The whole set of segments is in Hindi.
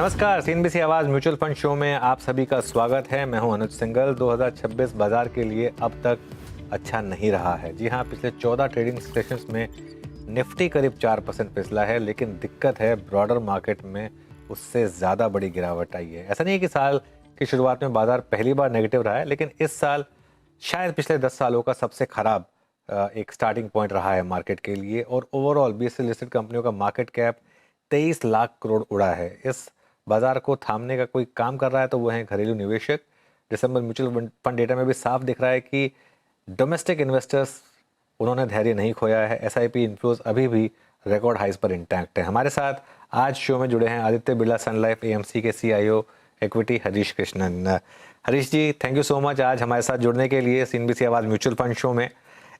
नमस्कार, सीएनबीसी आवाज म्यूचुअल फंड शो में आप सभी का स्वागत है। मैं हूं अनुज सिंगल। 2026 बाजार के लिए अब तक अच्छा नहीं रहा है। जी हां, पिछले 14 ट्रेडिंग सेशंस में निफ्टी करीब 4% फिसला है, लेकिन दिक्कत है ब्रॉडर मार्केट में उससे ज़्यादा बड़ी गिरावट आई है। ऐसा नहीं है कि साल की शुरुआत में बाजार पहली बार नेगेटिव रहा है, लेकिन इस साल शायद पिछले 10 सालों का सबसे खराब एक स्टार्टिंग पॉइंट रहा है मार्केट के लिए। और ओवरऑल बीएसई लिस्टेड कंपनियों का मार्केट कैप 23 लाख करोड़ उड़ा है। इस बाजार को थामने का कोई काम कर रहा है तो वो है घरेलू निवेशक। दिसंबर म्यूचुअल फंड डेटा में भी साफ दिख रहा है कि डोमेस्टिक इन्वेस्टर्स उन्होंने धैर्य नहीं खोया है। एसआईपी इन्फ्लोज अभी भी रिकॉर्ड हाइज पर इंटैक्ट है। हमारे साथ आज शो में जुड़े हैं Aditya Birla sun life AMC के CIO equity Harish Krishnan. Harish ji, thank you so much आज हमारे साथ जुड़ने के लिए सीएनबीसी आवाज म्यूचुअल फंड शो में।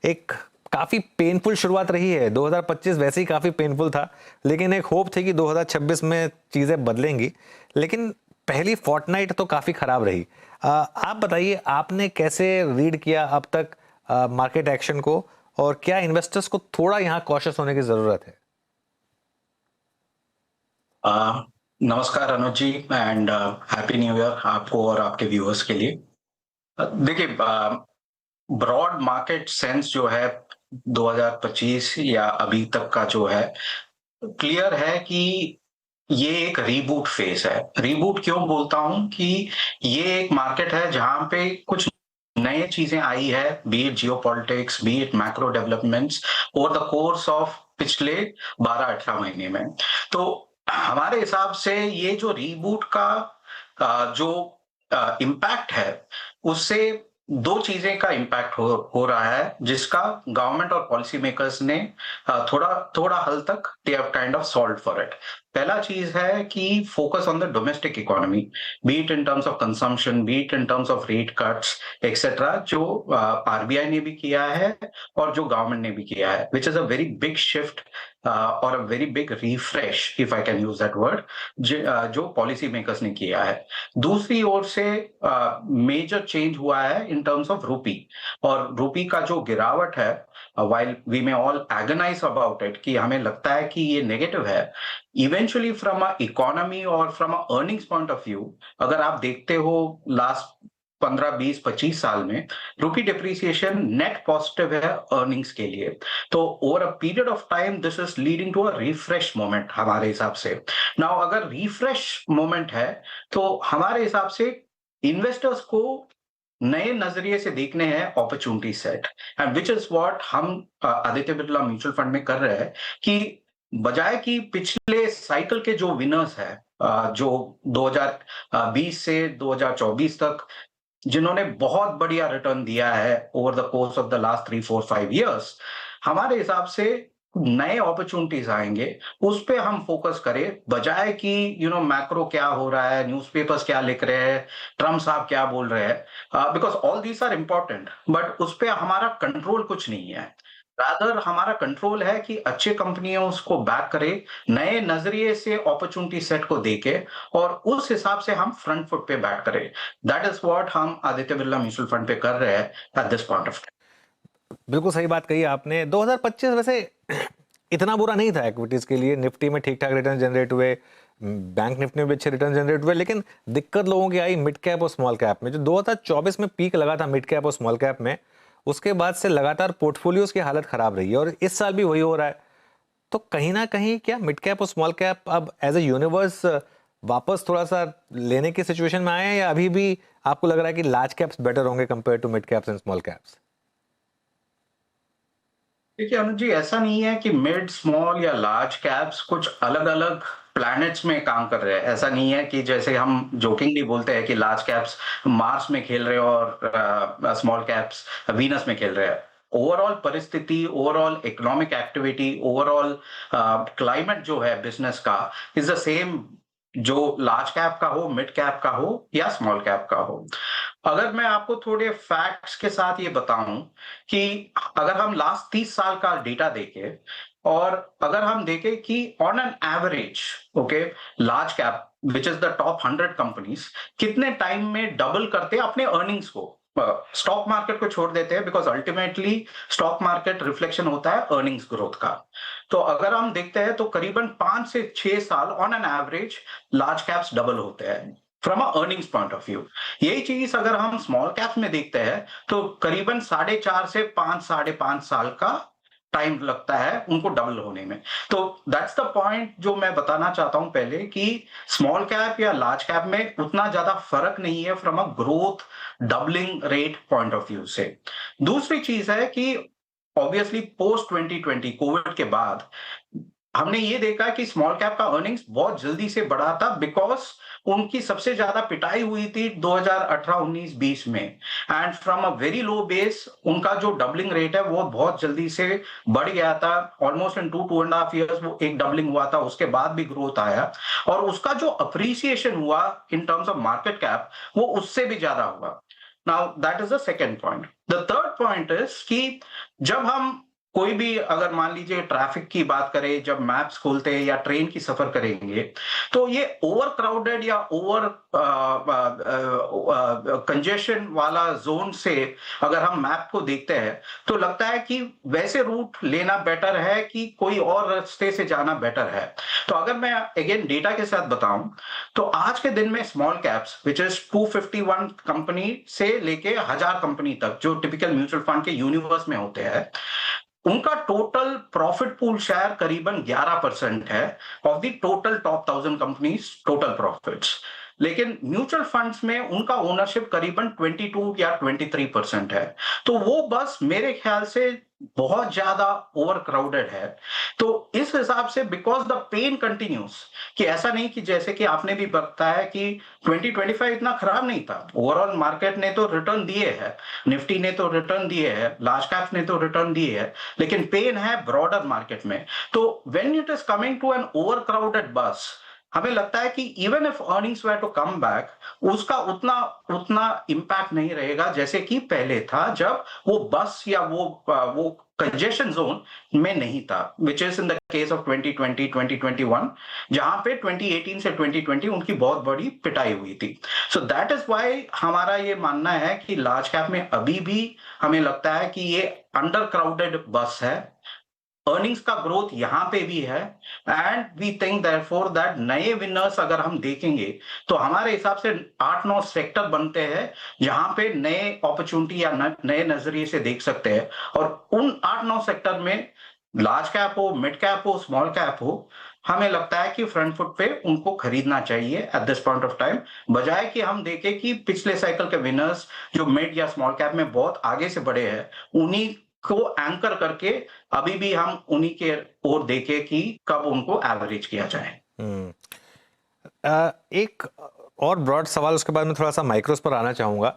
एक काफी पेनफुल शुरुआत रही है। 2025 वैसे ही काफी पेनफुल था, लेकिन एक होप थी कि 2026 में चीजें बदलेंगी। लेकिन पहली फोर्टनाइट तो काफी खराब रही। आप बताइए, आपने कैसे रीड किया अब तक मार्केट एक्शन को, और क्या इन्वेस्टर्स को थोड़ा यहाँ कॉशियस होने की जरूरत है? नमस्कार अनुज जी एंड हैप्पी न्यू ईयर आपको और आपके व्यूअर्स के लिए। देखिए, ब्रॉड मार्केट सेंस जो है 2025 या अभी तक का जो है, क्लियर है कि ये एक रीबूट फेज है। रीबूट क्यों बोलता हूं कि ये एक मार्केट है जहां पे कुछ नए चीजें आई है, B it geopolitics, B it macro developments over the course of पिछले 12-18 महीने में। तो हमारे हिसाब से ये जो रीबूट का जो इम्पैक्ट है, उससे दो चीजें का इम्पैक्ट हो रहा है, जिसका गवर्नमेंट और पॉलिसी मेकर्स ने थोड़ा थोड़ा हल तक they have kind of solve for it. पहला चीज है कि focus on the domestic economy, B it in terms of consumption, B it in terms of rate cuts etcetera, जो आरबीआई ने भी किया है और जो गवर्नमेंट ने भी किया है, which is a very big shift और a very big refresh, if I can use that word, जो पॉलिसी मेकर्स ने किया है। दूसरी ओर से मेजर चेंज हुआ है इन टर्म्स ऑफ रूपी, और रूपी का जो गिरावट है, while we may all agonize about it कि हमें लगता है कि ये नेगेटिव है, इवेंचुअली फ्रॉम अ इकोनॉमी और from a earnings point of view, अगर आप देखते हो लास्ट 15, 20, 25 साल में रूपी डिप्रिसिएशन नेट पॉजिटिव है अर्निंग्स के लिए। तो over a period of time this is leading to a refresh moment हमारे हिसाब से। नाउ अगर रिफ्रेश मोमेंट है, तो हमारे हिसाब से इन्वेस्टर्स को नए नजरिए से देखने हैं opportunity set, and which is what हम आदित्य बिरला म्यूचुअल फंड में कर रहे हैं, कि बजाय कि पिछले साइकिल के जो विनर्स है, जो 2020 से 2024 तक जिन्होंने बहुत बढ़िया रिटर्न दिया है over the course of the last 3, 4, 5 years, हमारे हिसाब से नए अपॉर्चुनिटीज आएंगे, उस पे हम फोकस करें, बजाय कि मैक्रो क्या हो रहा है, न्यूज़पेपर्स क्या लिख रहे हैं, ट्रम्प साहब क्या बोल रहे हैं, because all these are important, but उस पे हमारा कंट्रोल कुछ नहीं है। रादर हमारा कंट्रोल है कि अच्छे कंपनियों उसको बैक करे, नए नजरिए से अपॉर्चुनिटी सेट को देखे, और उस हिसाब से हम फ्रंट फुट पे बैट करें। दैट इज व्हाट हम आदित्य बिरला म्यूचुअल फंड पे कर रहे हैं at this point of time. बिल्कुल सही बात कही आपने। 2025 वैसे इतना बुरा नहीं था इक्विटीज के लिए। निफ्टी में ठीक ठाक रिटर्न जनरेट हुए, बैंक निफ्टी में भी अच्छे रिटर्न जनरेट हुए, लेकिन दिक्कत लोगों की आई मिड कैप और स्मॉल कैप में। जो 2024 में पीक लगा था मिड कैप और स्मॉल कैप में, उसके बाद से लगातार पोर्टफोलियोज की हालत खराब रही है, और इस साल भी वही हो रहा है। तो कहीं ना कहीं क्या मिड कैप और स्मॉल कैप अब एज ए यूनिवर्स वापस थोड़ा सा लेने की सिचुएशन में आए हैं, या अभी भी आपको लग रहा है कि लार्ज कैप्स बेटर होंगे compare to mid caps and small caps? देखिए अनुज जी, ऐसा नहीं है कि मिड स्मॉल या लार्ज कैप्स कुछ अलग अलग प्लैनेट्स में काम कर रहे हैं। ऐसा नहीं है कि जैसे हम जोकिंगली बोलते हैं कि लार्ज कैप्स मार्स में खेल रहे हैं और स्मॉल कैप्स वीनस में खेल रहे हैं। ओवरऑल परिस्थिति, overall economic activity, overall climate जो है बिजनेस का इज द सेम, जो लार्ज कैप का हो, मिड कैप का हो या स्मॉल कैप का हो। अगर मैं आपको थोड़े फैक्ट्स के साथ ये बताऊं कि अगर हम लास्ट 30 साल का डेटा देखें, और अगर हम देखें कि on an average, okay, large cap which is the top 100 companies कितने टाइम में डबल करते हैं अपने अर्निंग्स को। स्टॉक मार्केट को छोड़ देते हैं, because ultimately stock market reflection होता है अर्निंग्स ग्रोथ का। तो अगर हम देखते हैं तो करीबन 5 से 6 साल on an average large caps double होते हैं from a earnings point of view. यही चीज अगर हम स्मॉल कैप्स में देखते हैं तो करीबन 4.5 से 5.5 साल का टाइम लगता है उनको डबल होने में। तो दैट्स द पॉइंट जो मैं बताना चाहता हूं पहले, कि स्मॉल कैप या लार्ज कैप में उतना ज्यादा फर्क नहीं है from a growth doubling rate point of view से। दूसरी चीज है कि ऑब्वियसली पोस्ट 2020 कोविड के बाद हमने ये देखा कि स्मॉल कैप का अर्निंग्स बहुत जल्दी से बढ़ा था, बिकॉज उनकी सबसे ज्यादा पिटाई हुई थी 2018-19-20 में, and from a very low base उनका जो डबलिंग रेट है वो बहुत जल्दी से बढ़ गया था। ऑलमोस्ट इन 2.5 ईयर्स वो एक डबलिंग हुआ था, उसके बाद भी ग्रोथ आया, और उसका जो अप्रिसिएशन हुआ इन टर्म्स ऑफ मार्केट कैप वो उससे भी ज्यादा हुआ। Now that is the second point. The third point is कि जब हम कोई भी, अगर मान लीजिए ट्रैफिक की बात करें, जब मैप्स खोलते हैं या ट्रेन की सफर करेंगे, तो ये ओवर क्राउडेड या ओवर कंजेशन वाला जोन से अगर हम मैप को देखते हैं तो लगता है कि वैसे रूट लेना बेटर है कि कोई और रास्ते से जाना बेटर है। तो अगर मैं अगेन डेटा के साथ बताऊं तो आज के दिन में small caps which is 251 company से लेके 1000 कंपनी तक जो टिपिकल म्यूचुअल फंड के यूनिवर्स में होते हैं, उनका टोटल प्रॉफिट पूल शेयर करीबन 11% है of the total top 1000 companies total profits. लेकिन म्यूचुअल फंड्स में उनका ओनरशिप करीबन 22 या 23% है। तो वो बस मेरे ख्याल से बहुत ज्यादा ओवर क्राउडेड है। तो इस हिसाब से बिकॉज द पेन कंटिन्यूस, कि ऐसा नहीं कि जैसे कि आपने भी बताया कि 2025 इतना खराब नहीं था, ओवरऑल मार्केट ने तो रिटर्न दिए है, निफ्टी ने तो रिटर्न दिए है, लार्ज कैप्स ने तो रिटर्न दिए है, लेकिन पेन है ब्रॉडर मार्केट में। तो when it is coming to an overcrowded bus, हमें लगता है कि even if earnings were to come back, उसका उतना उतना इंपैक्ट नहीं रहेगा जैसे कि पहले था, जब वो बस या वो कंजेशन जोन में नहीं था, which is in the case of 2020 2021, जहां पे 2018 से 2020 उनकी बहुत बड़ी पिटाई हुई थी। सो दैट इज व्हाई हमारा ये मानना है कि लार्ज कैप में अभी भी हमें लगता है कि ये अंडर क्राउडेड बस है, अर्निंग्स का ग्रोथ यहां पे भी है, and we think therefore that नए विनर्स अगर हम देखेंगे तो हमारे हिसाब से 8-9 सेक्टर बनते हैं जहां पे नए अपॉर्चुनिटी या नए नजरिए से देख सकते हैं, और उन 8-9 सेक्टर में लार्ज कैप हो, मिड कैप हो, स्मॉल कैप हो, हमें लगता है कि फ्रंट फुट पे उनको खरीदना चाहिए at this point of time, बजाय कि हम देखें कि पिछले साइकिल के विनर्स जो मिड या स्मॉल कैप में बहुत आगे से बढ़े हैं, उन्हीं को एंकर करके अभी भी हम उन्हीं के ओर देखें कि कब उनको एवरेज किया जाए। एक और ब्रॉड सवाल, उसके बाद में थोड़ा सा माइक्रोस पर आना चाहूँगा।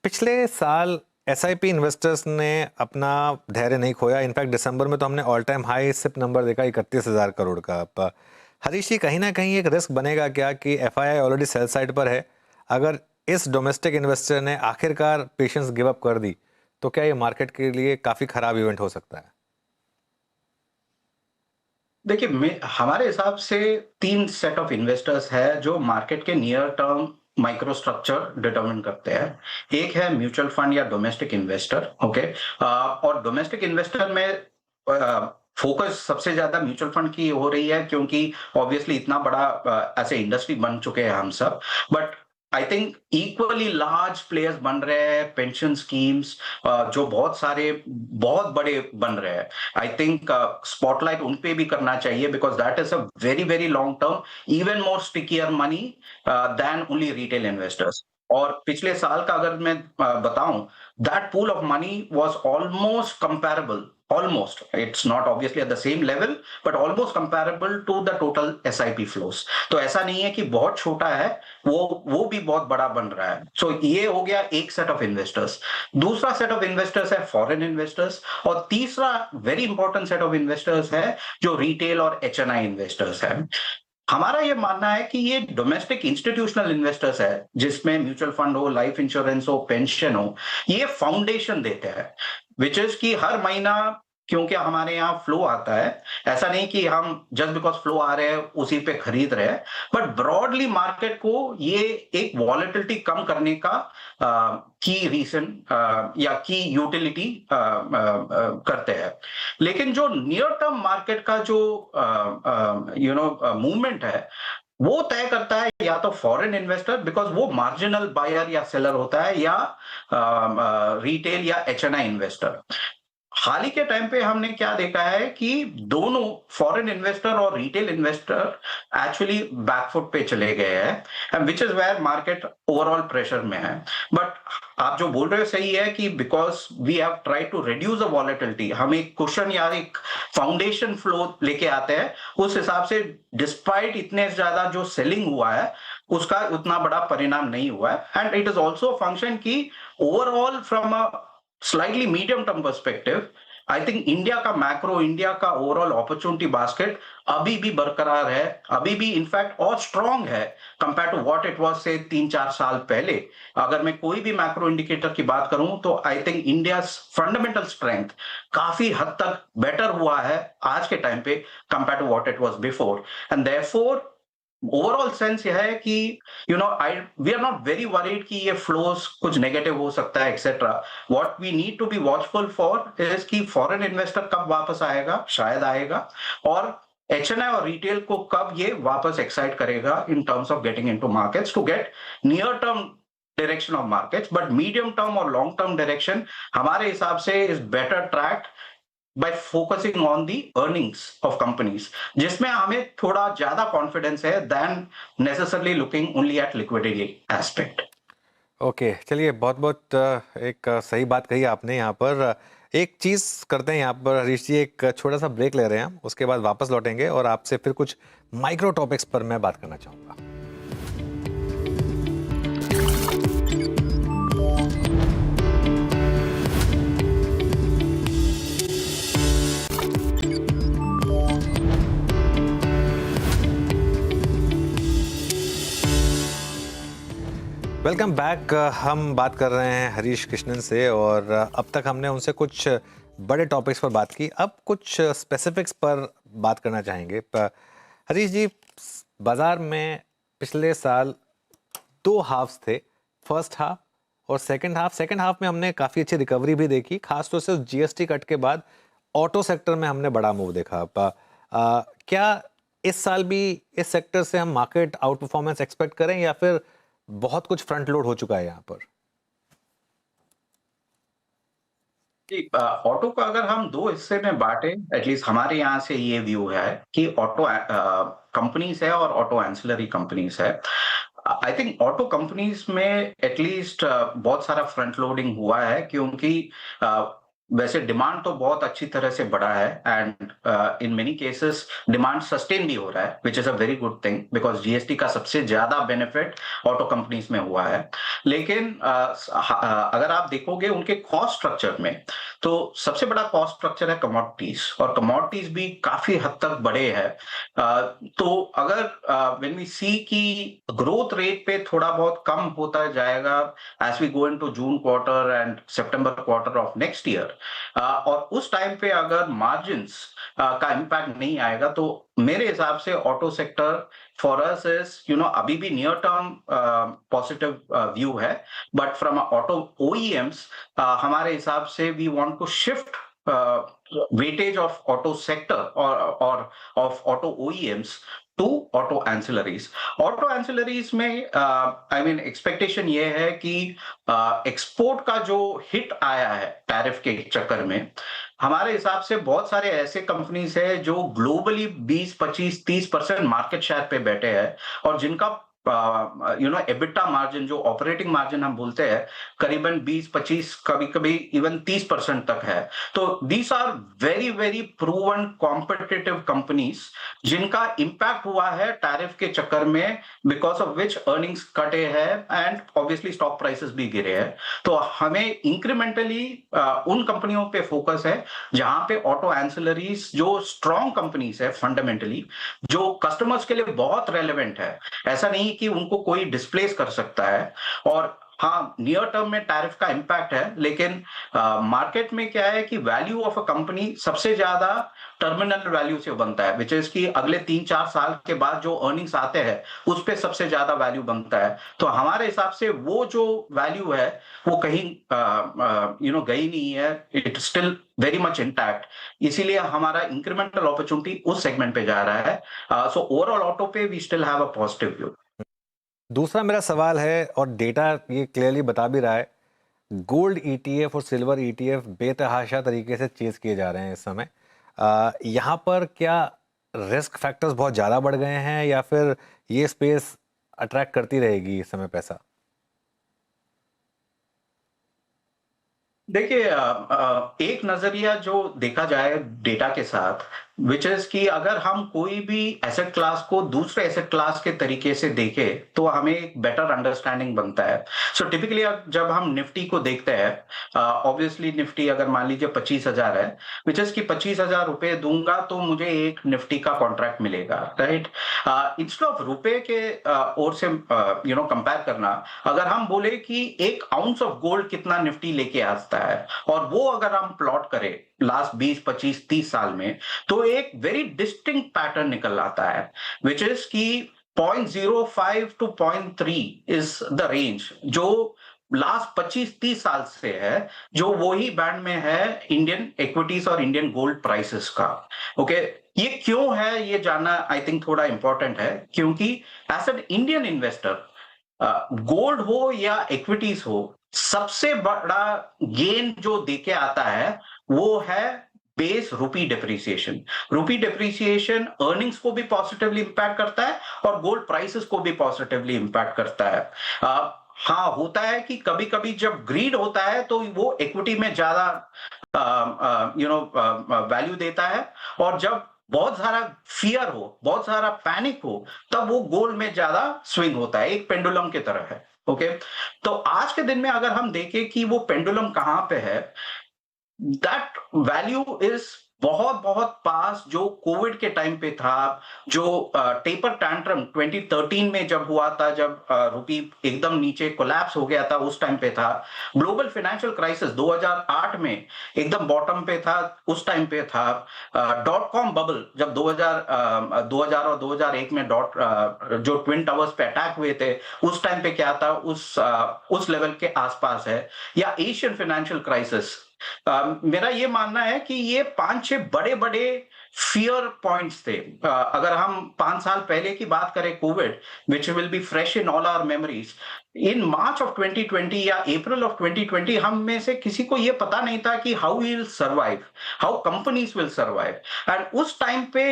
पिछले साल एसआईपी इन्वेस्टर्स ने अपना धैर्य नहीं खोया। इनफैक्ट दिसंबर में तो हमने all time high SIP number देखा 31,000 करोड़ का। हरीश जी, कहीं ना कहीं एक रिस्क बनेगा क्या कि एफआईआई ऑलरेडी सेल साइड पर है, अगर इस डोमेस्टिक इन्वेस्टर ने आखिरकार पेशेंस गिव अप कर दी तो क्या ये मार्केट के लिए काफी खराब इवेंट हो सकता है? देखिए, हमारे हिसाब से 3 सेट ऑफ इन्वेस्टर्स है जो मार्केट के near term micro structure determine करते हैं। एक है म्यूचुअल फंड या डोमेस्टिक इन्वेस्टर, ओके, और डोमेस्टिक इन्वेस्टर में फोकस सबसे ज्यादा म्यूचुअल फंड की हो रही है, क्योंकि ऑब्वियसली इतना बड़ा ऐसे इंडस्ट्री बन चुके हैं हम सब, but I think equally large players बन रहे हैं, पेंशन स्कीम्स जो बहुत सारे बहुत बड़े बन रहे हैं। आई थिंक स्पॉटलाइट उन पे भी करना चाहिए, because that is a very very long term, even more stickier money than only retail investors. और पिछले साल का अगर मैं बताऊं, that pool of money was almost comparable, almost, it's not obviously at the same level, but almost comparable to the total SIP flows। तो ऐसा नहीं है कि बहुत छोटा है, वो भी बहुत बड़ा बन रहा है। सो ये हो गया एक सेट ऑफ इन्वेस्टर्स। दूसरा सेट ऑफ इन्वेस्टर्स है फॉरेन इन्वेस्टर्स, और तीसरा very important set of investors है जो रिटेल और HNI इन्वेस्टर्स है। हमारा ये मानना है कि ये डोमेस्टिक इंस्टीट्यूशनल इन्वेस्टर्स है, जिसमें म्यूचुअल फंड हो, लाइफ इंश्योरेंस हो, पेंशन हो, ये फाउंडेशन देते हैं, विच इज कि हर महीना क्योंकि हमारे यहाँ फ्लो आता है। ऐसा नहीं कि हम जस्ट बिकॉज फ्लो आ रहे हैं उसी पे खरीद रहे हैं, बट ब्रॉडली मार्केट को ये एक वॉलेटिलिटी कम करने का की रीजन या की यूटिलिटी करते हैं। लेकिन जो नियर टर्म मार्केट का जो मूवमेंट है वो तय करता है या तो फॉरेन इन्वेस्टर, बिकॉज वो मार्जिनल बायर या सेलर होता है, या रिटेल या एचएनआई इन्वेस्टर। हाल ही के टाइम पे हमने क्या देखा है कि दोनों फॉरेन इन्वेस्टर और रिटेल इन्वेस्टर एक्चुअली बैकफुट पे चले गए हैं, and which is where market overall pressure में है। बट आप जो बोल रहे हो सही है कि because we have try to reduce the volatility, हम एक कुशन या एक फाउंडेशन फ्लो लेके आते हैं, उस हिसाब से डिस्पाइट इतने ज्यादा जो सेलिंग हुआ है उसका उतना बड़ा परिणाम नहीं हुआ है। And it is also function की overall from a slightly medium term perspective, I think India का मैक्रो, इंडिया का ओवरऑल अपॉर्चुनिटी बास्केट अभी भी बरकरार है, अभी भी इनफैक्ट और स्ट्रांग है compare to what it was से 3-4 साल पहले। अगर मैं कोई भी मैक्रो इंडिकेटर की बात करूं तो आई थिंक इंडिया फंडामेंटल स्ट्रेंथ काफी हद तक बेटर हुआ है आज के टाइम पे compare to what it was before. And therefore overall sense यह है कि I we are not very worried कि ये फ्लोस कुछ नेगेटिव हो सकता है etcetera. What we need to be watchful for is कि फॉरेन इन्वेस्टर कब वापस आएगा, शायद आएगा, और एचएनआई और रिटेल को कब ये वापस एक्साइट करेगा in terms of getting into markets to get near term direction of markets. But medium term और लॉन्ग टर्म डायरेक्शन हमारे हिसाब से is better tracked by focusing on the earnings of companies, जिसमें हमें थोड़ा ज्यादा कॉन्फिडेंस है than necessarily looking only at liquidity aspect। Okay, चलिए, बहुत बहुत एक सही बात कही आपने यहाँ पर। एक चीज़ करते हैं यहाँ पर हरीश जी, एक छोटा सा ब्रेक ले रहे हैं हम, उसके बाद वापस लौटेंगे और आपसे फिर कुछ माइक्रो टॉपिक्स पर मैं बात करना चाहूँगा। Welcome back. हम बात कर रहे हैं हरीश कृष्णन से और अब तक हमने उनसे कुछ बड़े टॉपिक्स पर बात की, अब कुछ स्पेसिफिक्स पर बात करना चाहेंगे। हरीश जी, बाज़ार में पिछले साल 2 हाफ्स थे, फर्स्ट हाफ और सेकंड हाफ। सेकंड हाफ में हमने काफ़ी अच्छी रिकवरी भी देखी, खासतौर से उस जीएसटी कट के बाद ऑटो सेक्टर में हमने बड़ा मूव देखा। क्या इस साल भी इस सेक्टर से हम मार्केट आउट परफॉर्मेंस एक्सपेक्ट करें या फिर बहुत कुछ फ्रंट लोड हो चुका है यहाँ पर? ऑटो का अगर हम 2 हिस्से में बांटे, एटलीस्ट हमारे यहाँ से ये व्यू है कि ऑटो कंपनीज है और ऑटो एंसिलरी कंपनीज है। आई थिंक ऑटो कंपनीज में एटलीस्ट बहुत सारा फ्रंट लोडिंग हुआ है, क्योंकि वैसे डिमांड तो बहुत अच्छी तरह से बढ़ा है, and in many cases demand sustain भी हो रहा है, which is a very good thing, because GST का सबसे ज्यादा बेनिफिट ऑटो कंपनीज में हुआ है। लेकिन अगर आप देखोगे उनके कॉस्ट स्ट्रक्चर में, तो सबसे बड़ा कॉस्ट स्ट्रक्चर है कमोडिटीज, और कमोडिटीज भी काफी हद तक बड़े हैं। तो अगर व्हेन वी सी की ग्रोथ रेट पे थोड़ा बहुत कम होता जाएगा as we go into June quarter and September quarter of next year, और उस टाइम पे अगर मार्जिन्स का इम्पैक्ट नहीं आएगा, तो मेरे हिसाब से auto sector for us is अभी भी नियर टर्म पॉजिटिव व्यू है। बट फ्रॉम ऑटो ओईएम्स हमारे हिसाब से we want to shift weightage of auto sector or of auto OEMs to auto ancillaries। auto ancillaries में I mean expectation ये है कि एक्सपोर्ट का जो हिट आया है टैरिफ के चक्कर में, हमारे हिसाब से बहुत सारे ऐसे कंपनीज है जो ग्लोबली 20, 25, 30% मार्केट शेयर पे बैठे हैं, और जिनका एबिटा मार्जिन, जो ऑपरेटिंग मार्जिन हम बोलते हैं, करीबन 20-25, कभी-कभी इवन 30% तक है। तो these are very very proven competitive companies जिनका इंपैक्ट हुआ है टैरिफ के चक्कर में, बिकॉज ऑफ विच अर्निंग्स कटे हैं एंड ऑब्वियसली स्टॉक प्राइसेस भी गिरे हैं। तो हमें इंक्रीमेंटली उन कंपनियों पे फोकस है जहां पे ऑटो एंसिलरीज जो स्ट्रॉन्ग कंपनीज है फंडामेंटली, जो कस्टमर्स के लिए बहुत रेलेवेंट है, ऐसा नहीं कि उनको कोई डिस्प्लेस कर सकता है। और हाँ, नियर टर्म में टैरिफ का इम्पैक्ट है, लेकिन मार्केट में क्या है कि वैल्यू ऑफ अ कंपनी सबसे ज्यादा टर्मिनल वैल्यू से बनता है, विच इज कि अगले 3-4 साल के बाद जो अर्निंग्स आते हैं, उस पे सबसे ज्यादा वैल्यू बनता है। तो हमारे हिसाब से वो जो वैल्यू है, वो कहीं गई नहीं है, it still very much intact. इसीलिए हमारा इंक्रीमेंटल अपॉर्चुनिटी उस सेगमेंट पे जा रहा है। सो ओवरऑल ऑटो पे we still have a positive view. दूसरा मेरा सवाल है, और डेटा ये क्लियरली बता भी रहा है, गोल्ड ईटीएफ और सिल्वर ईटीएफ बेतहाशा तरीके से चेज किए जा रहे हैं इस समय। यहाँ पर क्या रिस्क फैक्टर्स बहुत ज़्यादा बढ़ गए हैं, या फिर ये स्पेस अट्रैक्ट करती रहेगी इस समय पैसा? देखिए, एक नजरिया जो देखा जाए डेटा के साथ, विच इज कि अगर हम कोई भी एसेट क्लास को दूसरे एसेट क्लास के तरीके से देखें, तो हमें एक बेटर अंडरस्टैंडिंग बनता है। सो टिपिकली जब हम निफ्टी को देखते हैं, ऑब्वियसली निफ्टी अगर मान लीजिए 25,000 है, विच इज कि 25,000 रुपए दूंगा तो मुझे एक निफ्टी का कॉन्ट्रैक्ट मिलेगा, राइट? इंस्टेड ऑफ रुपए के ओर से कंपेयर करना, अगर हम बोले कि एक आउंस ऑफ गोल्ड कितना निफ्टी लेके आता है, और वो अगर हम प्लॉट करें लास्ट 20, 25, 30 साल में, तो एक वेरी डिस्टिंक्ट पैटर्न निकल आता है, विच इज की 0.05 टू 0.3 इज द रेंज जो लास्ट 25-30 साल से है, जो वही बैंड में है इंडियन इक्विटीज और इंडियन गोल्ड प्राइसेस का। ओके, ये क्यों है ये जानना आई थिंक थोड़ा इंपॉर्टेंट है, क्योंकि as an Indian investor, gold हो या इक्विटीज हो, सबसे बड़ा गेन जो देके आता है वो है बेस रूपी डिप्रिसिएशन। रूपी डिप्रिसिएशन अर्निंग्स को भी पॉजिटिवली इंपैक्ट करता है और गोल्ड प्राइसेस को भी पॉजिटिवली इंपैक्ट करता है। हाँ, होता है कि कभी कभी जब ग्रीड होता है तो वो इक्विटी में ज्यादा वैल्यू देता है, और जब बहुत सारा फियर हो, बहुत सारा पैनिक हो, तब वो गोल्ड में ज्यादा स्विंग होता है, एक पेंडुलम की तरह है। ओके, तो आज के दिन में अगर हम देखें कि वो पेंडुलम कहां पे है, दैट वैल्यू इज बहुत बहुत पास जो कोविड के टाइम पे था, जो टेपर टैंट्रम 2013 में जब हुआ था, जब रुपी एकदम नीचे कोलैप्स हो गया था, उस टाइम पे था। ग्लोबल फाइनेंशियल क्राइसिस 2008 में एकदम बॉटम पे था, उस टाइम पे था। डॉट कॉम बबल जब 2000 और 2001 में जो ट्विन टावर्स पे अटैक हुए थे, उस टाइम पे क्या था, उस लेवल के आसपास है। या एशियन फाइनेंशियल क्राइसिस, मेरा ये मानना है कि ये 5-6 बड़े बड़े फियर पॉइंट्स थे। अगर हम 5 साल पहले की बात करें, Covid, which will be fresh in all our memories, in March of 2020 या अप्रैल ऑफ 2020 हम में से किसी को ये पता नहीं था कि how we will survive, how companies will survive. And उस टाइम पे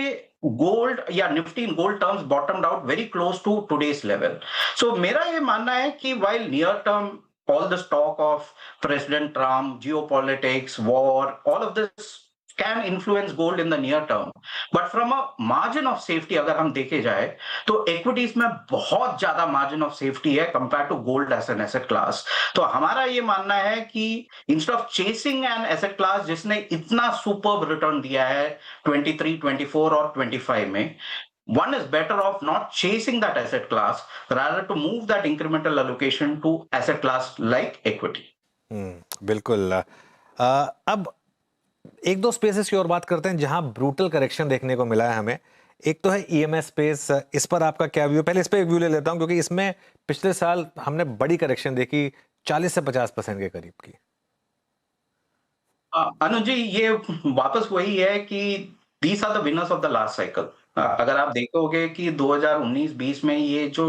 गोल्ड या Nifty in gold terms bottomed out very close to today's level. So मेरा ये मानना है कि while near term all this talk of President Trump, geopolitics, war, all of this can influence gold in the near term. But from a margin of safety अगर हम देखे जाए, तो equities में बहुत ज्यादा margin of safety है compared to gold as an asset class. तो हमारा ये मानना है कि instead of chasing an asset class जिसने इतना superb return दिया है 23, 24 और 25 में, one is better off not chasing that asset class, rather to move that incremental allocation to asset class like equity. बिल्कुल। अब एक दो स्पेसेस की और बात करते हैं जहां ब्रूटल करेक्शन देखने को मिला है हमें। एक तो है ईएमएस स्पेस, इस पर आपका क्या व्यू? पहले इस पे एक व्यू ले लेता हूं, क्योंकि इसमें पिछले साल हमने बड़ी करेक्शन देखी, 40 से 50% के करीब की। अनुज जी, ये वापस वही है कि these are the winners of the last cycle. अगर आप देखोगे कि 2019-20 में ये जो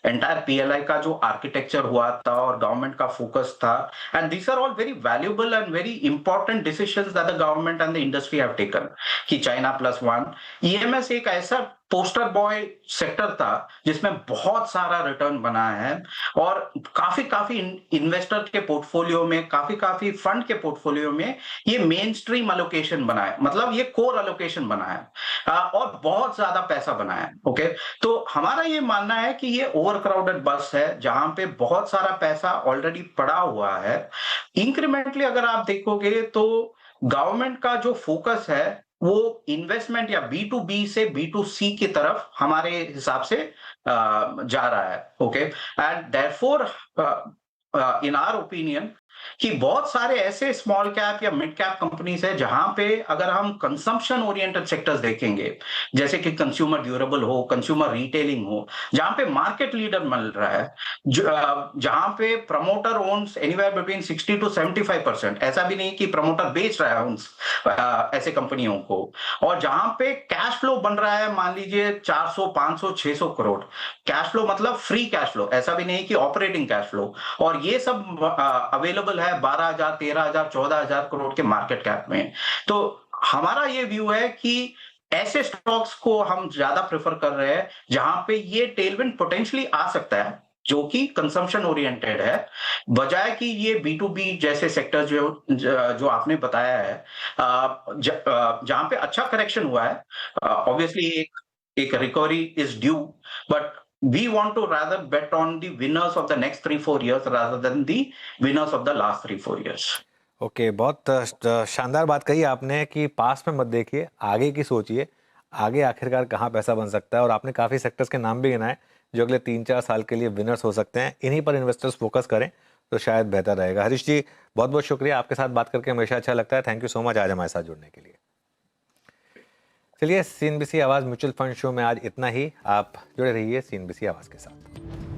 एंटायर पीएलआई का जो आर्किटेक्चर हुआ था और गवर्नमेंट का फोकस था, and these are all very valuable and very important decisions that the government and the industry have taken, कि चाइना प्लस वन। ईएमएस एक ऐसा पोस्टर बॉय सेक्टर था जिसमें बहुत सारा रिटर्न बना है, और काफी काफी इन्वेस्टर के पोर्टफोलियो में, काफी काफी फंड के पोर्टफोलियो में ये मेन स्ट्रीम अलोकेशन बना है, मतलब ये कोर अलोकेशन बना है, और बहुत ज्यादा पैसा बना है। ओके, तो हमारा ये मानना है कि ये ओवर क्राउडेड बस है जहां पे बहुत सारा पैसा ऑलरेडी पड़ा हुआ है। इंक्रीमेंटली अगर आप देखोगे तो गवर्नमेंट का जो फोकस है वो इन्वेस्टमेंट या बी टू बी से बी टू सी की तरफ हमारे हिसाब से जा रहा है। Okay, and therefore in our opinion कि बहुत सारे ऐसे स्मॉल कैप या मिड कैप कंपनीज है जहां पे अगर हम कंजम्पशन ओरिएंटेड सेक्टर्स देखेंगे, जैसे कि कंज्यूमर ड्यूरेबल हो, कंज्यूमर रिटेलिंग हो, जहां पे मार्केट लीडर मिल रहा है, जहां पे promoter owns anywhere between 60 to 75%, ऐसा भी नहीं कि प्रमोटर बेच रहा है ऐसे कंपनियों को, और जहां पे कैश फ्लो बन रहा है मान लीजिए 400, 500, 600 करोड़ कैश फ्लो, मतलब फ्री कैश फ्लो, ऐसा भी नहीं कि ऑपरेटिंग कैश फ्लो, और ये सब अवेलेबल है 12,000, 13,000, 14,000 करोड़ के मार्केट कैप में। तो हमारा ये व्यू है कि ऐसे स्टॉक्स को हम ज्यादा प्रेफर कर रहे हैं जहां पे ये टेलविंड पोटेंशियली आ सकता है, जो कि कंजम्पशन ओरिएंटेड है, बजाय कि ये बी टू बी जैसे सेक्टर जो आपने बताया है, जहां पे अच्छा करेक्शन हुआ है। ऑब्वियसली एक recovery is due, but we want to rather bet on the winners of the next 3-4 years rather than the winners of the last 3-4 years. Okay, बहुत शानदार बात कही आपने कि पास में मत देखिए, आगे की सोचिए, आगे आखिरकार कहाँ पैसा बन सकता है। और आपने काफ़ी सेक्टर्स के नाम भी गिनाए जो अगले 3-4 साल के लिए विनर्स हो सकते हैं। इन्हीं पर इन्वेस्टर्स फोकस करें तो शायद बेहतर रहेगा। हरीश जी, बहुत बहुत शुक्रिया, आपके साथ बात करके हमेशा अच्छा लगता है। थैंक यू सो मच आज हमारे साथ जुड़ने के लिए। चलिए, CNBC आवाज़ म्यूचुअल फंड शो में आज इतना ही। आप जुड़े रहिए CNBC आवाज़ के साथ।